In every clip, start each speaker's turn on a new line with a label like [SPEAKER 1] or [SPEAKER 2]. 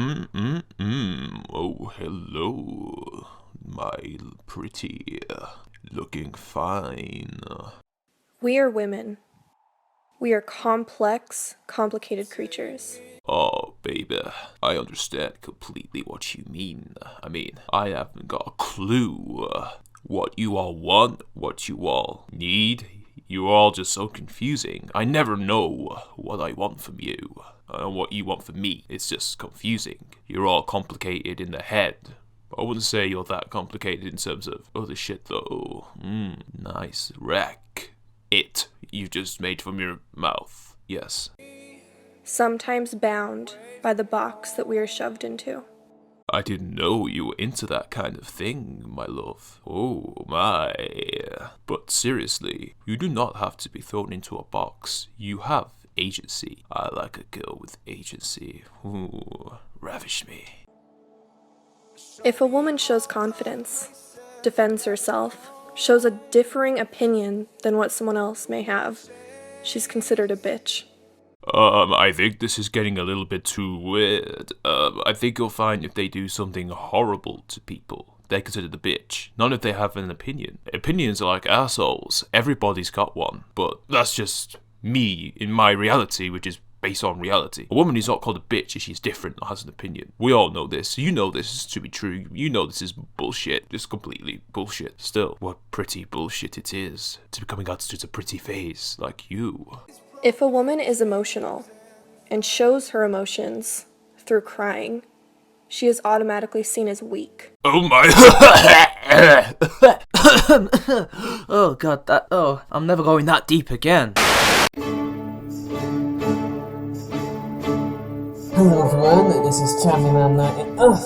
[SPEAKER 1] Oh, hello, my pretty. Looking fine.
[SPEAKER 2] We are women. We are complex, complicated creatures.
[SPEAKER 1] Oh, baby, I understand completely what you mean. I haven't got a clue what you all want, what you all need. You're all just so confusing. I never know what I want from you and what you want from me. It's just confusing. You're all complicated in the head. I wouldn't say you're that complicated in terms of other shit though. Nice wreck. It you just made from your mouth. Yes.
[SPEAKER 2] Sometimes bound by the box that we are shoved into.
[SPEAKER 1] I didn't know you were into that kind of thing, my love. Oh my. But seriously, you do not have to be thrown into a box. You have agency. I like a girl with agency. Ooh, ravish me.
[SPEAKER 2] If a woman shows confidence, defends herself, shows a differing opinion than what someone else may have, she's considered a bitch.
[SPEAKER 1] I think this is getting a little bit too weird. I think you'll find if they do something horrible to people, they're considered a bitch. Not if they have an opinion. Opinions are like assholes. Everybody's got one. But that's just me in my reality, which is based on reality. A woman is not called a bitch if she's different or has an opinion. We all know this. You know this is to be true. You know this is bullshit. Just completely bullshit. Still, what pretty bullshit it is to be coming out to a pretty face like you.
[SPEAKER 2] If a woman is emotional and shows her emotions through crying, she is automatically seen as weak.
[SPEAKER 1] Oh my.
[SPEAKER 3] Oh god, I'm never going that deep again.
[SPEAKER 4] Hello everyone, this is ChampiMan90. Ugh!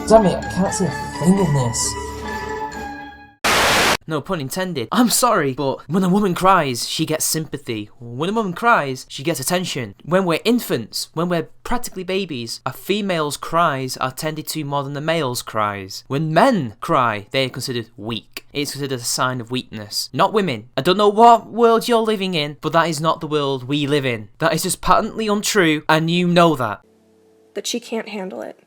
[SPEAKER 4] Damn it, I can't see a thing in this.
[SPEAKER 3] No pun intended. I'm sorry, but when a woman cries, she gets sympathy. When a woman cries, she gets attention. When we're infants, when we're practically babies, a female's cries are tended to more than the male's cries. When men cry, they are considered weak. It's considered a sign of weakness. Not women. I don't know what world you're living in, but that is not the world we live in. That is just patently untrue, and you know that.
[SPEAKER 2] That she can't handle it.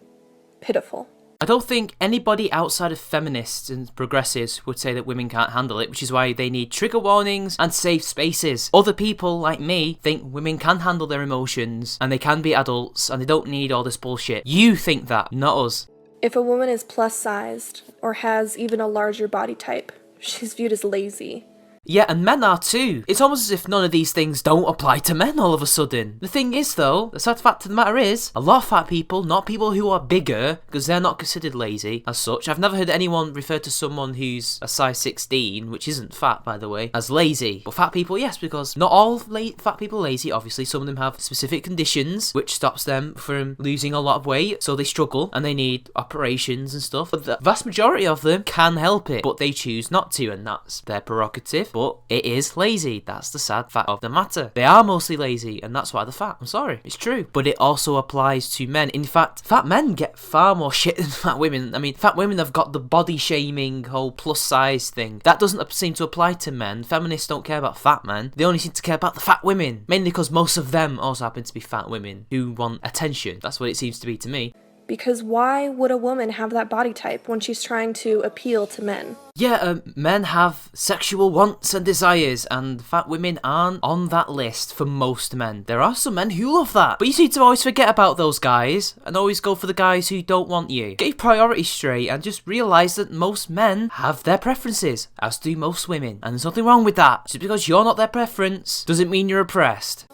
[SPEAKER 2] Pitiful.
[SPEAKER 3] I don't think anybody outside of feminists and progressives would say that women can't handle it, which is why they need trigger warnings and safe spaces. Other people, like me, think women can handle their emotions and they can be adults and they don't need all this bullshit. You think that, not us.
[SPEAKER 2] If a woman is plus-sized or has even a larger body type, she's viewed as lazy.
[SPEAKER 3] Yeah, and men are too. It's almost as if none of these things don't apply to men all of a sudden. The thing is though, the sad fact of the matter is, a lot of fat people, not people who are bigger, because they're not considered lazy as such. I've never heard anyone refer to someone who's a size 16, which isn't fat by the way, as lazy. But fat people, yes, because not all fat people are lazy, obviously. Some of them have specific conditions, which stops them from losing a lot of weight, so they struggle and they need operations and stuff. But the vast majority of them can help it, but they choose not to, and that's their prerogative. But it is lazy. That's the sad fact of the matter. They are mostly lazy, and that's why they're fat. I'm sorry. It's true. But it also applies to men. In fact, fat men get far more shit than fat women. I mean, fat women have got the body shaming whole plus size thing. That doesn't seem to apply to men. Feminists don't care about fat men. They only seem to care about the fat women. Mainly because most of them also happen to be fat women who want attention. That's what it seems to be to me.
[SPEAKER 2] Because why would a woman have that body type when she's trying to appeal to men?
[SPEAKER 3] Yeah, men have sexual wants and desires, and fat women aren't on that list for most men. There are some men who love that, but you seem to always forget about those guys, and always go for the guys who don't want you. Get your priorities straight, and just realise that most men have their preferences, as do most women, and there's nothing wrong with that. Just because you're not their preference, doesn't mean you're oppressed.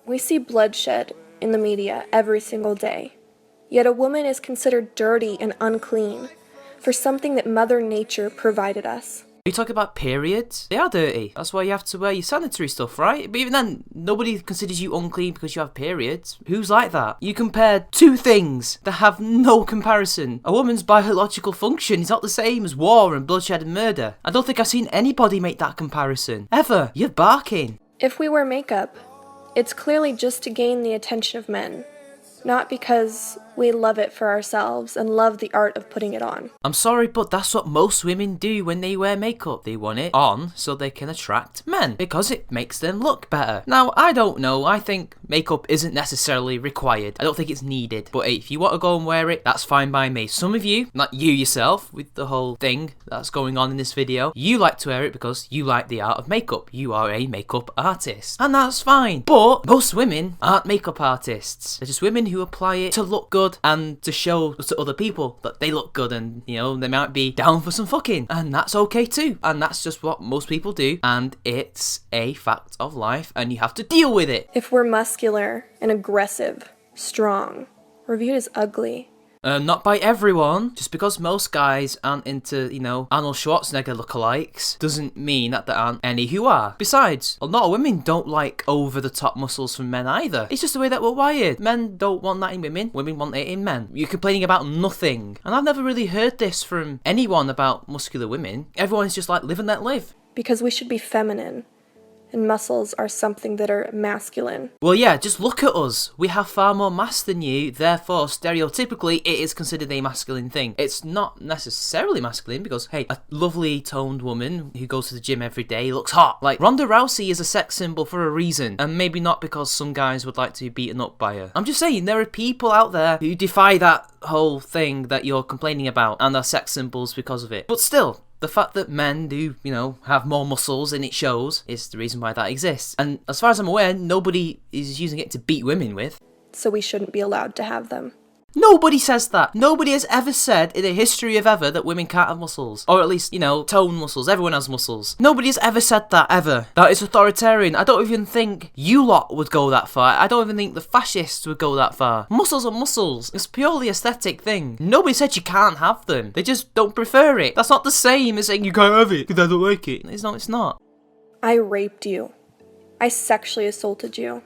[SPEAKER 2] We see bloodshed in the media every single day. Yet a woman is considered dirty and unclean for something that Mother Nature provided us.
[SPEAKER 3] You talk about periods? They are dirty. That's why you have to wear your sanitary stuff, right? But even then, nobody considers you unclean because you have periods. Who's like that? You compare two things that have no comparison. A woman's biological function is not the same as war and bloodshed and murder. I don't think I've seen anybody make that comparison. Ever. You're barking.
[SPEAKER 2] If we wear makeup, it's clearly just to gain the attention of men. Not because We love it for ourselves and love the art of putting it on.
[SPEAKER 3] I'm sorry, but that's what most women do when they wear makeup. They want it on so they can attract men, because it makes them look better. Now, I don't know. I think makeup isn't necessarily required. I don't think it's needed. But hey, if you want to go and wear it, that's fine by me. Some of you, not you yourself, with the whole thing that's going on in this video, you like to wear it because you like the art of makeup. You are a makeup artist. And that's fine. But most women aren't makeup artists. They're just women who apply it to look good and to show to other people that they look good, and you know, they might be down for some fucking, and that's okay too. And that's just what most people do, and it's a fact of life, and you have to deal with it.
[SPEAKER 2] If we're muscular and aggressive, strong, we're viewed as ugly.
[SPEAKER 3] Not by everyone. Just because most guys aren't into, you know, Arnold Schwarzenegger lookalikes doesn't mean that there aren't any who are. Besides, a lot of women don't like over-the-top muscles from men either. It's just the way that we're wired. Men don't want that in women. Women want it in men. You're complaining about nothing. And I've never really heard this from anyone about muscular women. Everyone's just like, live and let live.
[SPEAKER 2] Because we should be feminine. And muscles are something that are masculine.
[SPEAKER 3] Well, yeah, just look at us. We have far more mass than you, therefore, stereotypically, it is considered a masculine thing. It's not necessarily masculine because, hey, a lovely toned woman who goes to the gym every day looks hot. Like, Ronda Rousey is a sex symbol for a reason, and maybe not because some guys would like to be beaten up by her. I'm just saying, there are people out there who defy that whole thing that you're complaining about and are sex symbols because of it. But still, the fact that men do, you know, have more muscles and it shows is the reason why that exists. And as far as I'm aware, nobody is using it to beat women with.
[SPEAKER 2] So we shouldn't be allowed to have them.
[SPEAKER 3] Nobody says that. Nobody has ever said in the history of ever that women can't have muscles. Or at least, you know, tone muscles. Everyone has muscles. Nobody has ever said that, ever. That is authoritarian. I don't even think you lot would go that far. I don't even think the fascists would go that far. Muscles are muscles. It's a purely aesthetic thing. Nobody said you can't have them. They just don't prefer it. That's not the same as saying you can't have it because I don't like it. It's not.
[SPEAKER 2] I raped you. I sexually assaulted you.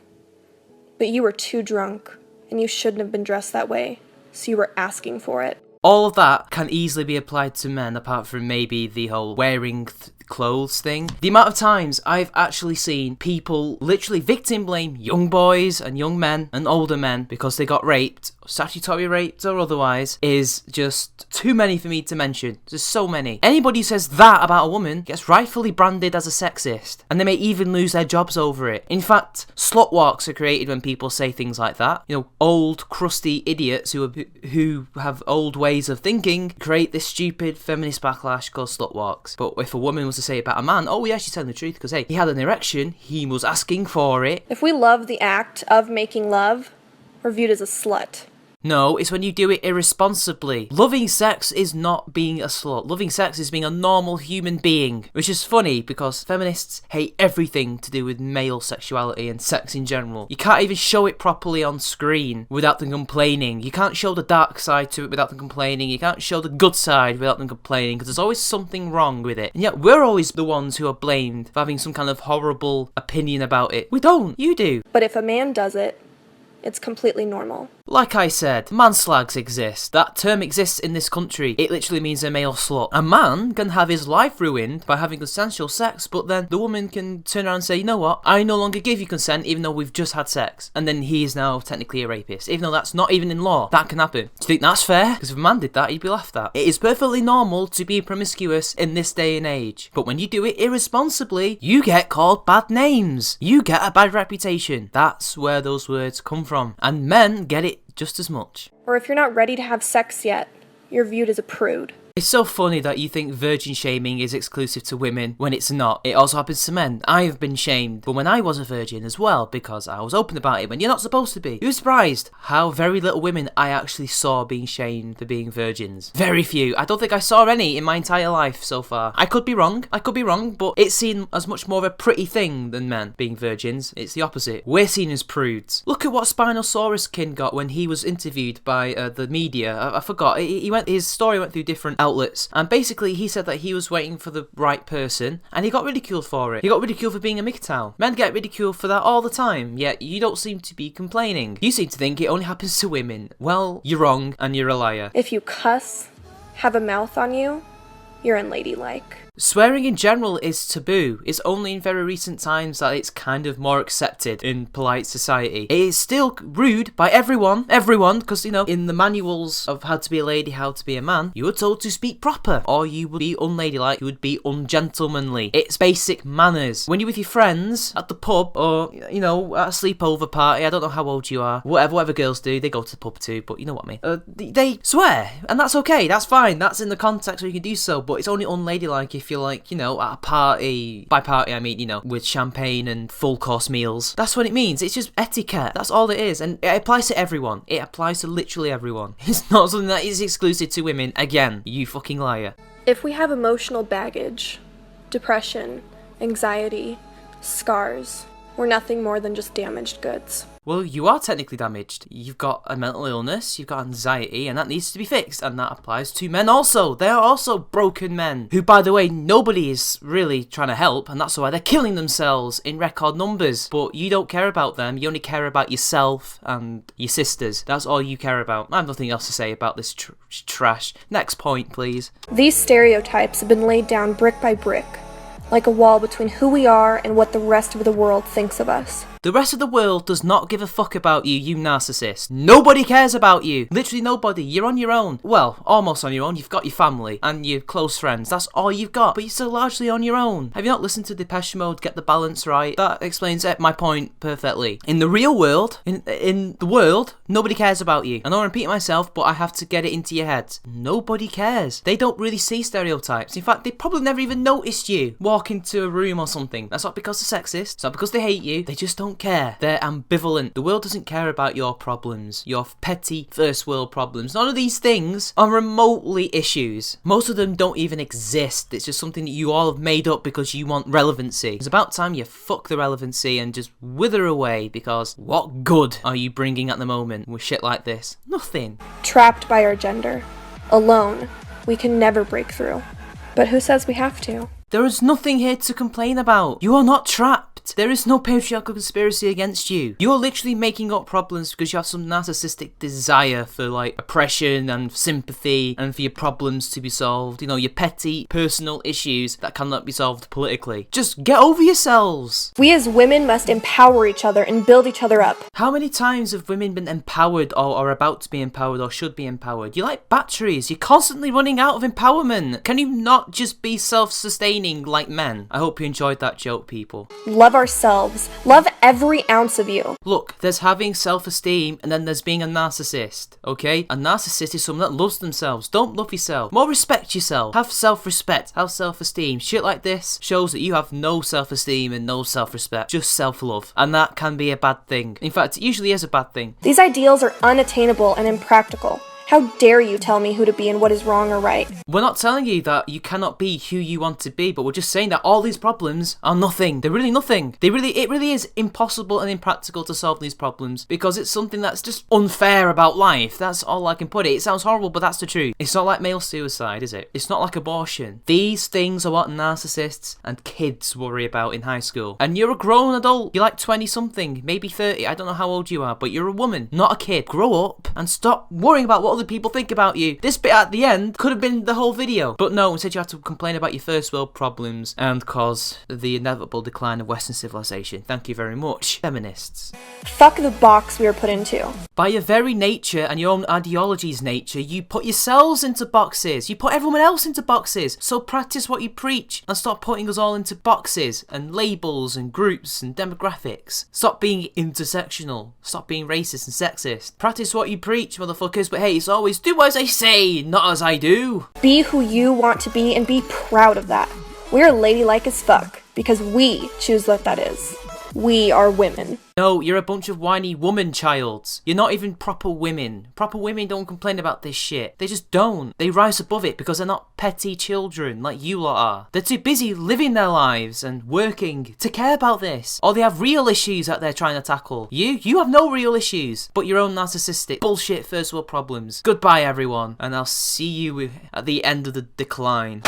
[SPEAKER 2] But you were too drunk. And you shouldn't have been dressed that way, so you were asking for it.
[SPEAKER 3] All of that can easily be applied to men, apart from maybe the whole wearing clothes thing. The amount of times I've actually seen people literally victim blame young boys and young men and older men because they got raped, statutory raped or otherwise, is just too many for me to mention. There's so many. Anybody who says that about a woman gets rightfully branded as a sexist, and they may even lose their jobs over it. In fact, slut walks are created when people say things like that. You know, old crusty idiots who have old ways of thinking create this stupid feminist backlash called slut walks. But if a woman was to say about a man, oh yeah, she's telling the truth because hey, he had an erection, he was asking for it.
[SPEAKER 2] If we love the act of making love, we're viewed as a slut.
[SPEAKER 3] No, it's when you do it irresponsibly. Loving sex is not being a slut. Loving sex is being a normal human being. Which is funny because feminists hate everything to do with male sexuality and sex in general. You can't even show it properly on screen without them complaining. You can't show the dark side to it without them complaining. You can't show the good side without them complaining because there's always something wrong with it. And yet we're always the ones who are blamed for having some kind of horrible opinion about it. We don't. You do.
[SPEAKER 2] But if a man does it, it's completely normal.
[SPEAKER 3] Like I said, manslags exist. That term exists in this country. It literally means a male slut. A man can have his life ruined by having consensual sex, but then the woman can turn around and say, you know what, I no longer give you consent even though we've just had sex. And then he is now technically a rapist, even though that's not even in law. That can happen. Do you think that's fair? Because if a man did that, he'd be laughed at. It is perfectly normal to be promiscuous in this day and age. But when you do it irresponsibly, you get called bad names. You get a bad reputation. That's where those words come from. And men get it just as much.
[SPEAKER 2] Or if you're not ready to have sex yet, you're viewed as a prude.
[SPEAKER 3] It's so funny that you think virgin shaming is exclusive to women when it's not. It also happens to men. I have been shamed, but when I was a virgin as well, because I was open about it when you're not supposed to be. You were surprised how very little women I actually saw being shamed for being virgins. Very few. I don't think I saw any in my entire life so far. I could be wrong, but it's seen as much more of a pretty thing than men being virgins. It's the opposite. We're seen as prudes. Look at what Spinosaurus Kin got when he was interviewed by the media. I forgot. His story went through different outlets, and basically he said that he was waiting for the right person and he got ridiculed for it. He got ridiculed for being a MGTOW. Men get ridiculed for that all the time, yet you don't seem to be complaining. You seem to think it only happens to women. Well, you're wrong and you're a liar.
[SPEAKER 2] If you cuss, have a mouth on you, you're unladylike.
[SPEAKER 3] Swearing in general is taboo. It's only in very recent times that it's kind of more accepted in polite society. It is still rude by everyone, because, you know, in the manuals of how to be a lady, how to be a man, you were told to speak proper, or you would be unladylike, you would be ungentlemanly. It's basic manners. When you're with your friends at the pub, or, you know, at a sleepover party, I don't know how old you are, whatever girls do, they go to the pub too, but you know what I mean. They swear, and that's okay, that's fine, that's in the context where you can do so, but it's only unladylike if you're like, you know, at a party. By party I mean, you know, with champagne and full course meals. That's what it means. It's just etiquette. That's all it is, and it applies to everyone. It applies to literally everyone. It's not something that is exclusive to women. Again, you fucking liar.
[SPEAKER 2] If we have emotional baggage, depression, anxiety, scars, we're nothing more than just damaged goods.
[SPEAKER 3] Well, you are technically damaged. You've got a mental illness, you've got anxiety, and that needs to be fixed. And that applies to men also. They are also broken men, who, by the way, nobody is really trying to help, and that's why they're killing themselves in record numbers. But you don't care about them. You only care about yourself and your sisters. That's all you care about. I have nothing else to say about this trash. Next point, please.
[SPEAKER 2] These stereotypes have been laid down brick by brick, like a wall between who we are and what the rest of the world thinks of us.
[SPEAKER 3] The rest of the world does not give a fuck about you, you narcissist. Nobody cares about you. Literally nobody. You're on your own. Well, almost on your own. You've got your family and your close friends. That's all you've got. But you're still largely on your own. Have you not listened to Depeche Mode, Get the Balance Right? That explains my point perfectly. In the real world, in the world, nobody cares about you. I know I'm repeating myself, but I have to get it into your heads. Nobody cares. They don't really see stereotypes. In fact, they probably never even noticed you walk into a room or something. That's not because they're sexist. It's not because they hate you. They just don't care. They're ambivalent. The world doesn't care about your problems, your petty first world problems. None of these things are remotely issues. Most of them don't even exist. It's just something that you all have made up because you want relevancy. It's about time you fuck the relevancy and just wither away, because what good are you bringing at the moment with shit like this? Nothing.
[SPEAKER 2] Trapped by our gender. Alone, we can never break through. But who says we have to?
[SPEAKER 3] There is nothing here to complain about. You are not trapped. There is no patriarchal conspiracy against you. You are literally making up problems because you have some narcissistic desire for, like, oppression and sympathy and for your problems to be solved. You know, your petty personal issues that cannot be solved politically. Just get over yourselves.
[SPEAKER 2] We as women must empower each other and build each other up.
[SPEAKER 3] How many times have women been empowered or are about to be empowered or should be empowered? You're like batteries. You're constantly running out of empowerment. Can you not just be self-sustaining like men? I hope you enjoyed that joke, people.
[SPEAKER 2] Love ourselves. Love every ounce of you.
[SPEAKER 3] Look, there's having self-esteem and then there's being a narcissist, okay? A narcissist is someone that loves themselves. Don't love yourself. More respect yourself. Have self-respect. Have self-esteem. Shit like this shows that you have no self-esteem and no self-respect. Just self-love. And that can be a bad thing. In fact, it usually is a bad thing.
[SPEAKER 2] These ideals are unattainable and impractical. How dare you tell me who to be and what is wrong or right?
[SPEAKER 3] We're not telling you that you cannot be who you want to be, but we're just saying that all these problems are nothing. They're really nothing. It really is impossible and impractical to solve these problems because it's something that's just unfair about life. That's all I can put it. It sounds horrible, but that's the truth. It's not like male suicide, is it? It's not like abortion. These things are what narcissists and kids worry about in high school. And you're a grown adult. You're like 20 something, maybe 30. I don't know how old you are, but you're a woman, not a kid. Grow up and stop worrying about what other people think about you. This bit at the end could have been the whole video, but no, instead you have to complain about your first world problems and cause the inevitable decline of Western civilization. Thank you very much, feminists.
[SPEAKER 2] Fuck the box we are put into.
[SPEAKER 3] By your very nature and your own ideology's nature, you put yourselves into boxes. You put everyone else into boxes. So practice what you preach and stop putting us all into boxes and labels and groups and demographics. Stop being intersectional. Stop being racist and sexist. Practice what you preach, motherfuckers, but hey, it's always do as I say, not as I do.
[SPEAKER 2] Be who you want to be and be proud of that. We're ladylike as fuck because we choose what that is. We are women.
[SPEAKER 3] No, you're a bunch of whiny woman childs. You're not even proper women. Proper women don't complain about this shit. They just don't. They rise above it because they're not petty children like you lot are. They're too busy living their lives and working to care about this. Or they have real issues that they're trying to tackle. You have no real issues, but your own narcissistic bullshit first world problems. Goodbye everyone, and I'll see you at the end of the decline.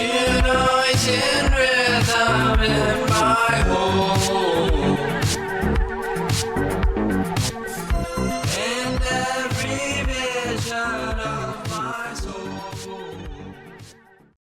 [SPEAKER 5] United rhythm in my home.